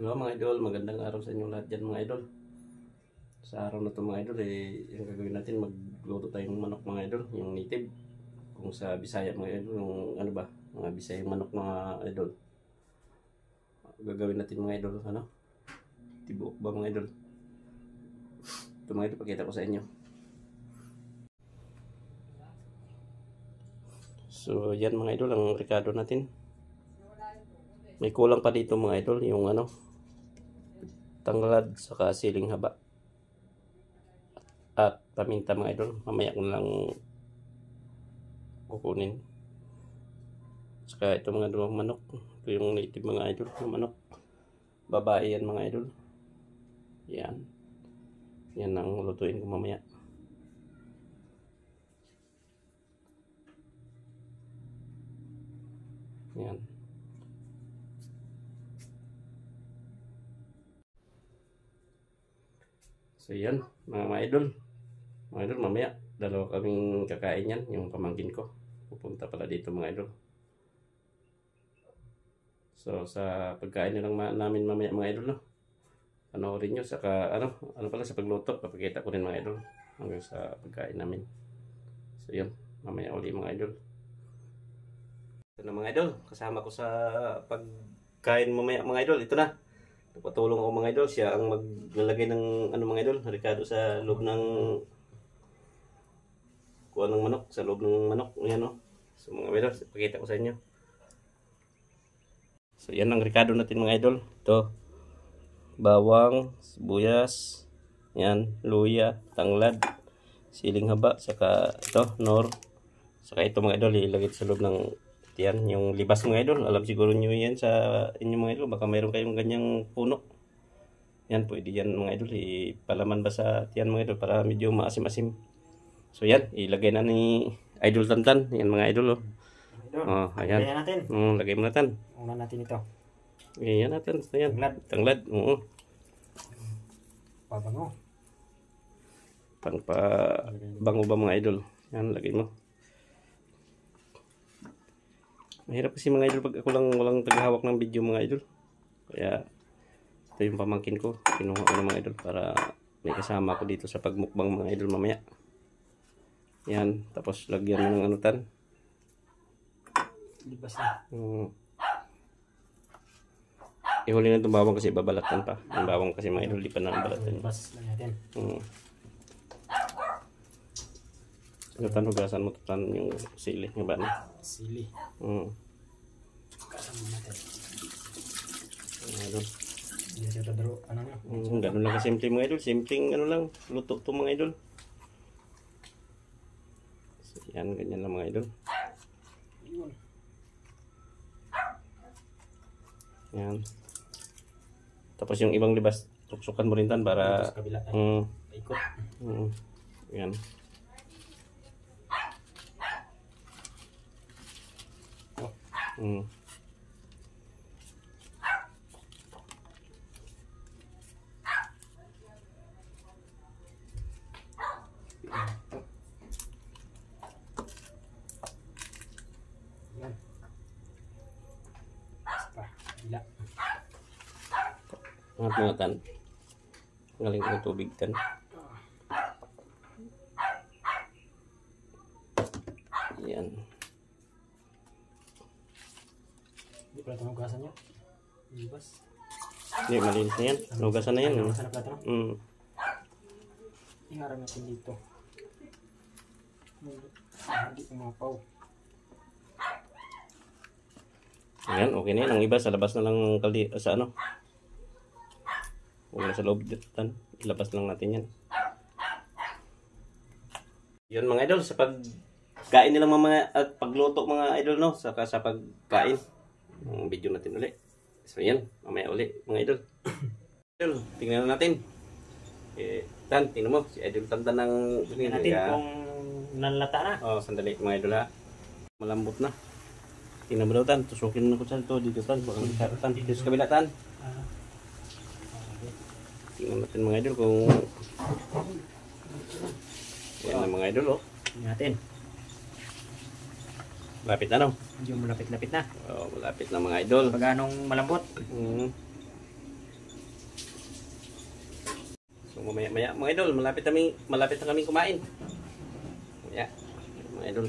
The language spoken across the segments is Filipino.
Hello mga idol, magandang araw sa inyo lahat dyan mga idol. Sa araw na ito mga idol, yung gagawin natin, magluto tayong manok mga idol, yung native. Kung sa Bisaya mga idol, yung ano ba, mga Bisayang manok mga idol. Gagawin natin mga idol, ano? Tibuok ba mga idol? Ito mga idol, pakita ko sa inyo. So yan mga idol, ang rekado natin. May kulang pa dito mga idol, yung ano, tanglad saka siling haba at paminta mga idol. Mamaya ko na lang kukunin. Saka ito mga dalawang manok, ito yung native mga idol ng manok, babae yan mga idol. Yan ang lutuin ko mamaya. Yan. So yan mga idol. Mga idol, mamaya dalawa kaming kakain yan. Yung pamangkin ko pupunta pala dito mga idol. So sa pagkain na lang namin mamaya mga idol, no? Panoorin nyo. Saka ano pala sa pagluto, papakita ko rin mga idol hanggang sa pagkain namin. So yun, mamaya uli mga idol. Ito na mga idol, kasama ko sa pagkain mamaya mga idol. Ito na, patulong ako mga idol. Siya ang maglalagay ng ano mga idol, rekado sa loob ng kuha ng manok, sa loob ng manok. Ayan, no? So mga idol, pakita ko sa inyo. So yan ang rekado natin mga idol. Ito, bawang, sibuyas, yan, luya, tanglad, siling haba, saka ito, nor. Saka ito mga idol, ilagay sa loob ng yan, yung libas mga idol. Alam siguro nyo yan sa inyo mga idol. Baka mayroon kayong ganyang puno. Yan, pwede yan mga idol. Ipalaman ba sa tiyan mga idol para medyo maasim-asim. So yan, ilagay na ni Idol Tantan. Yan mga idol. Oh, ayan. Lagyan natin. Lagay mo na tan. Una natin ito. Yan natin. Ayan. Tanglad. Oo. Pabango. Bango ba mga idol? Yan, lagay mo. Mahirap kasi mga idol pag ako lang walang taghawak ng video mga idol. Kaya ito yung pamangkin ko. Kinuha ko ng mga idol para may kasama ko dito sa pagmukbang mga idol mamaya. Yan. Tapos lagyan mo ng anutan. Libas na. Ihuli na itong bawang kasi babalatan pa. Ang bawang kasi mga idol, di pa na balatan. Libas lang natin. Anutan, hugasan mo tutan yung sili. Nga ba na? Sili. Hugasan mo natin. Hindi siya tadaro. Ano nyo? Ganun lang kasimple mga idol. Simpleng ano lang. Luto to mga idol. So, yan, ganyan lang mga idol. Yan. Tapos yung ibang libas, tuksukan mo rin tan para sa kabila. Ikot. Yan. Yan. Basta, kabila. Mga tan. Galing ko ng tubig tan. Yan. Hindi pala ito hugasan nyo. Libas. Hindi, malinis na yan. Hugasan na yan. Hugasan na pala ito. Iharap natin dito. Hindi umapaw. Ayan, okay na yan. Ang iba, sa labas na lang kaldi, sa ano. Huwag na sa loob dito. Ilabas lang natin yan. Yun mga idol, sa pagkain nilang mga, at pagluto mga idol, no? Saka sa pagkain. Ang video natin ulit. So yan, mamaya ulit mga idol. Idol, tingnan natin. Tan, tingnan mo, si Idol Tantan ng... Tingnan natin kung nanlata na. Sandali mga idol ha. Malambot na. Tingnan mo daw tan, tusukin mo ko sa ito dito tan. Baka magkaro tan, dito sa kabila tan. Tingnan natin mga idol kung... Yan na mga idol, oh. Tingnan natin. Lapit na, no? Medyo malapit-lapit na. Malapit na mga idol. Pag anong malambot. mamaya-maya mga idol, malapit na kami kumain. Mamaya, mga idol.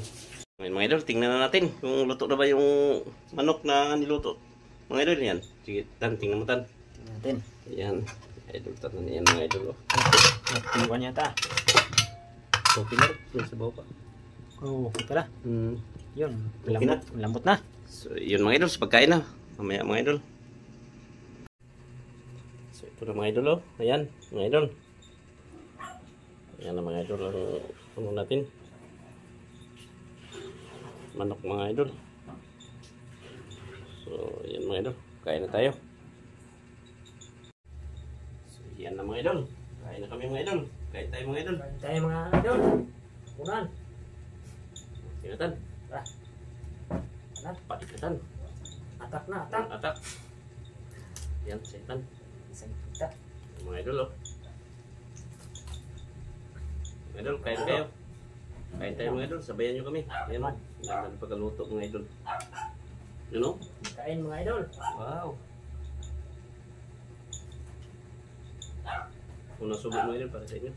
Ngayon mga idol, tingnan na natin kung luto na ba yung manok na niluto. Mga idol yan. Sige, tingnan mo tan. Natin. Yan. Idol tan yan mga idol. Oh. Nagtiwan yata. Okay na rin. Yung sabaw pa. Oh, okay pala. Yun. Okay na. Lambot na. So, yun mga idol, sa pagkain na. Mamaya mga idol. So, ito na mga idol, oh. Ayan, mga idol. Ayan na mga idol ang ano natin. Manok mga idol. So, ayan mga idol. Kain na tayo. So, ayan na mga idol. Kain na kami mga idol. Kain tayo mga idol. Kain tayo mga idol. Unan. Singatan. Anak. Patikatan. Atak na, atak. Atak. Ayan, singatan. Isang kita. Mga idol, oh. Mga idol, kain kayo. Kain tayo mga idol, sabayan nyo kami. Ayan, oh. Ganda ng pagkaluto mga idol. You know? Kain mga idol. Wow. Unang subo mga idol para sa inyo.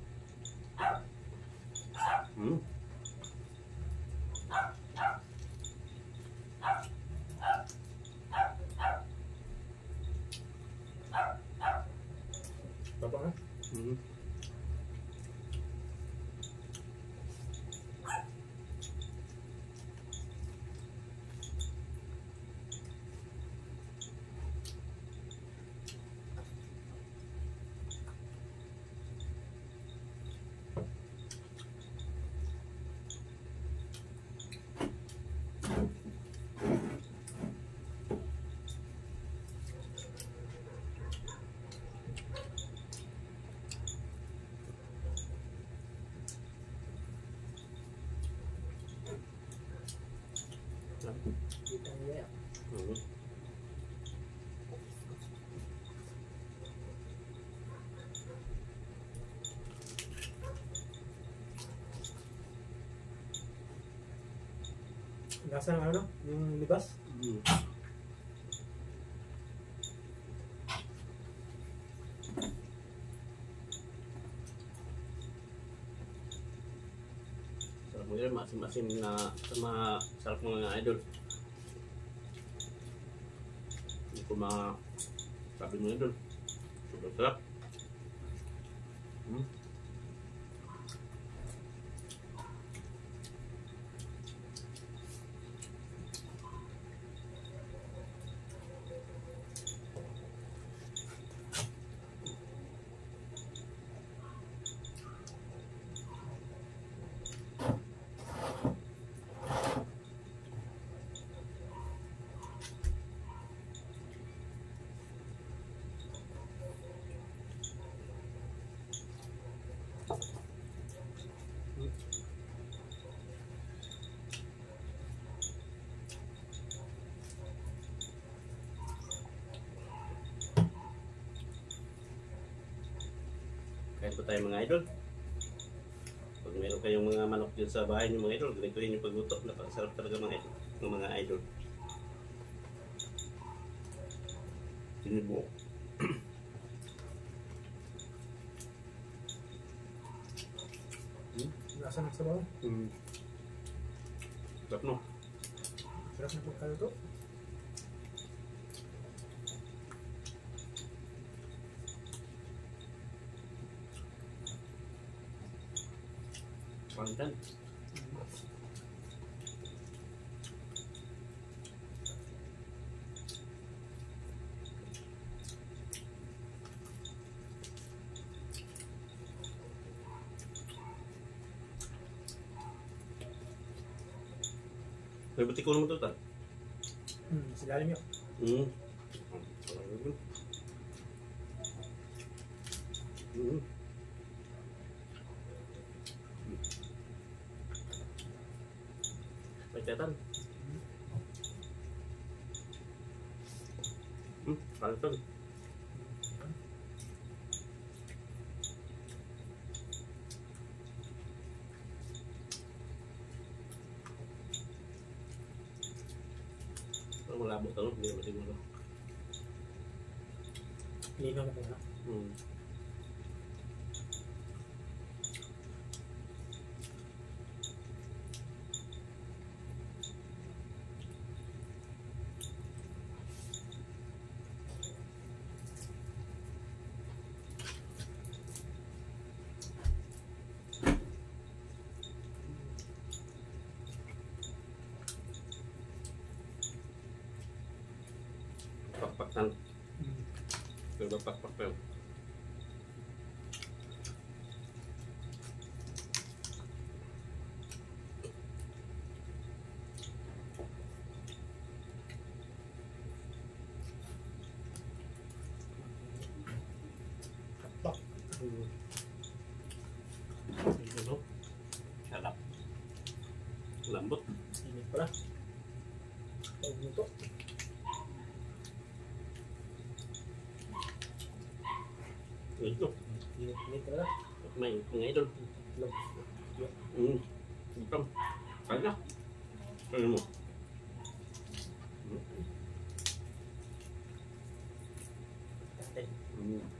Baba nga. Kita niya. Lasa ng ano? Yung libas? Sarap mo yun, masim-masim na sarap mga idol. Hindi ko sabi mo idol. Sobrang sarap. Kain po tayo mga idol. Pag meron kayong mga manok dyan sa bahay niyo mga idol, ganituhin yung pagluto. Napakasarap talaga mga idol. Ng mga idol. Sinubo. Lasa ng sabaw. Sarap no? Sarap na pagkaluto. Pantan. May butik ko naman ito, tan? Silalim yun. May tetan. Pantan. Malabo tanong, hindi naman siguro. Lino na pala. Pakpan. Coba pak. Tok. Ito. Sarap. Lambot. Init pala. Tawag mo to. Ito. Init talaga. May mga idol. Itlog. Ito. Kaya. Kaya mo. Dati.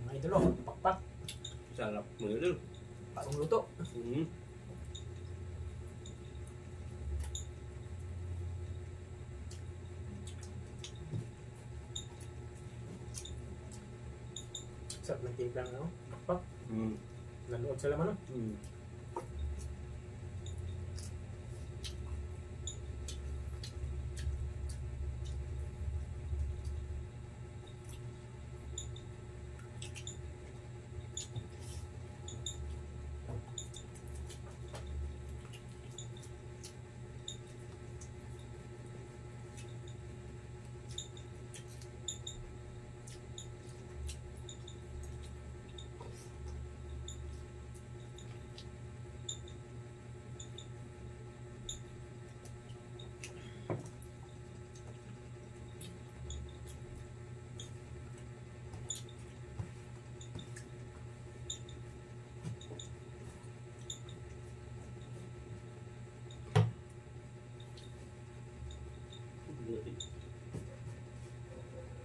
Mga idol oh. Pakpak. Sarap mga idol. Parang luto. Sarap ng timpla ng ano. Pakpak. Nanood sa laman no.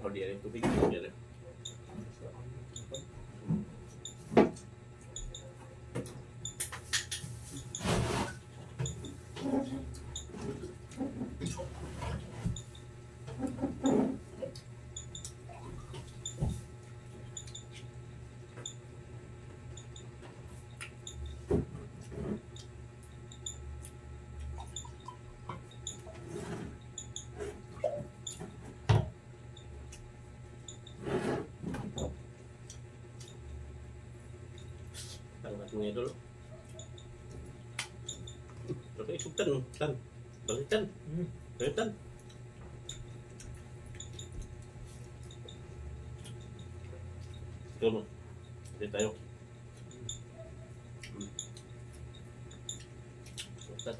Oh dia itu tubig dia. Tangkat mga idol. Tapi ikutan, balikan. Balikan. Ito Dito tayo. Ikutan.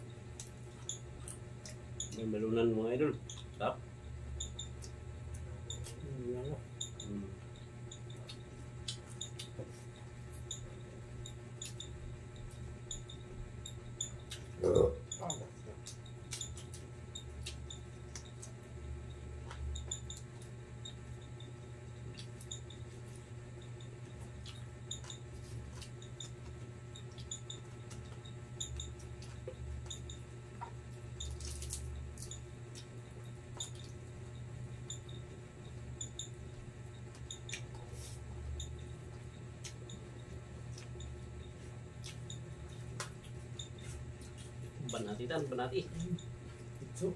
May malunan mga idol. Tap. Ano? Banati tan, banati. Itso.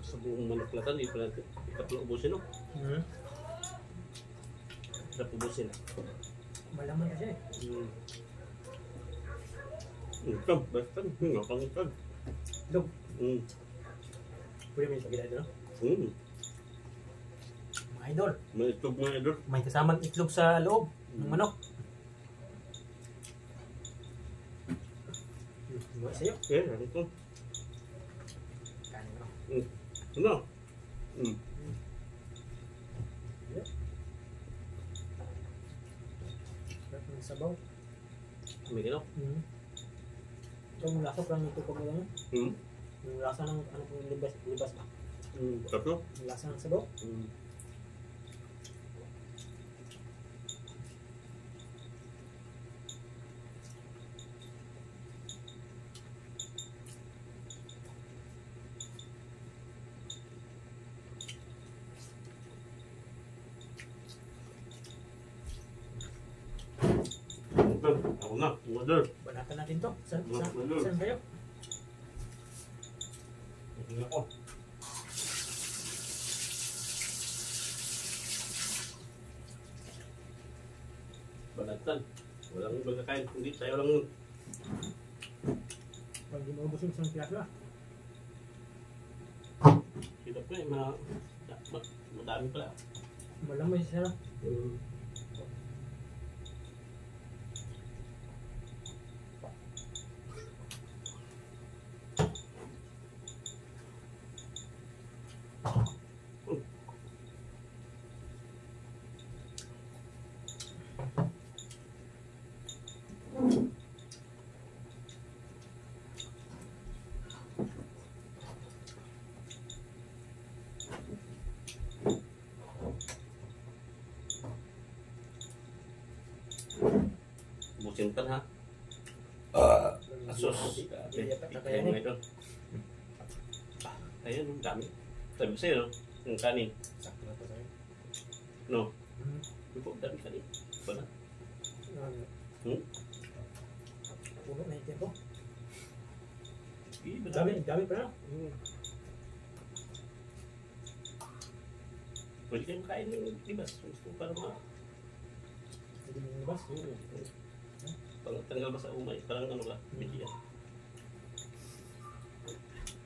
Sa buong manuklatan, ikatlo ubusin no? Sa ubusin. Malaman kasi eh. Ikan, basta, ngapang ikan. Itlog. Pwede mo yung pagkita ito no? Mga idol. May itlog mga idol. May kasamang itlog sa loob ng manok. Diba sa'yo? Eh, ano ito? Kanin mo. Ano? Sarap ng sabaw. May gano? Ito yung lasa parang ito pag ano. Hmm? Yung lasa ng ano kung libas ba? Tatlo? Yung lasa ng sabaw. Ako na, mga idol. Banatan natin to. Saan Ano? kayo? Tingnan ko. Balatan. Walang magkakain. Hindi tayo lang. Pag hindi mo ubos yung isang piyaso ah. Kita ko eh, madami pala. Walang may isa. Busin pa ha. Asos. Hindi yata Ayun kakayanin. mga idol. Ayun, ang dami. Sabi ko sa'yo, no? Yung kanin. Sakto na to sa'yo. No? Hmm. Yung dami kanin. Wala. Ano? Puno na yung tempo. Dami. Dami pa na. Pwede kayong kain ng libas. Gusto ko para Hindi mo nilabas. tanggal ba sa umay. Parang ano ka, media.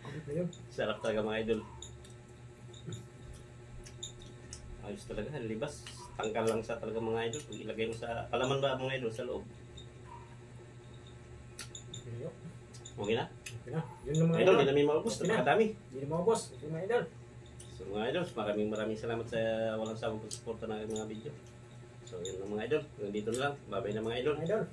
Hindi pa yun. Sarap talaga mga idol. Ayos talaga, libas. Tanggal lang sa talaga mga idol. Kung ilagay mo sa, palaman ba mga idol sa loob? Okay na yun. Okay na? Okay na. Yun lang mga Idol, idol. hindi namin maubos. Okay na. Napakadami. Hindi na maubos. Okay mga idol. So mga idol, maraming salamat sa walang sawang pagsuporta ng mga video. So yun lang mga idol. Nandito na lang. Bye-bye na mga idol. Mga idol.